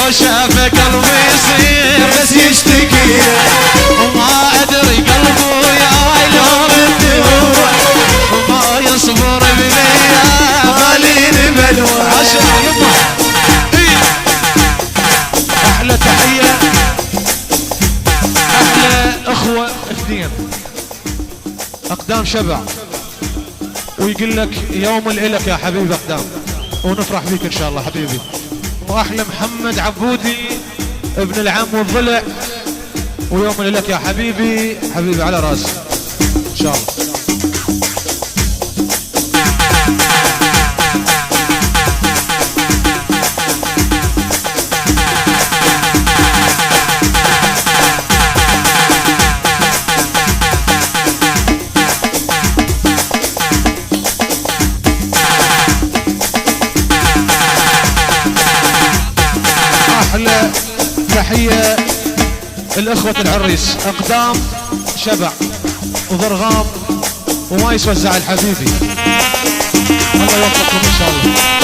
لو شاف قلبي يصير بس يشتكي وما ادري قلبه يا لو بالدموع وما يصبر بليا مالين بلوى. احلى تحيه احلى اخوه اثنين اقدام شبع ويقول لك يوم الالك يا حبيبي اقدام ونفرح بيك ان شاء الله حبيبي. واحلى محمد عبودي ابن العم والضلع ويوم الالك يا حبيبي حبيبي على راسي ان شاء الله. احلى تحيه الاخوة العريس اقدام شبع وضرغام وما يسوى الزعل حبيبي الله يوفقكم ان شاء الله.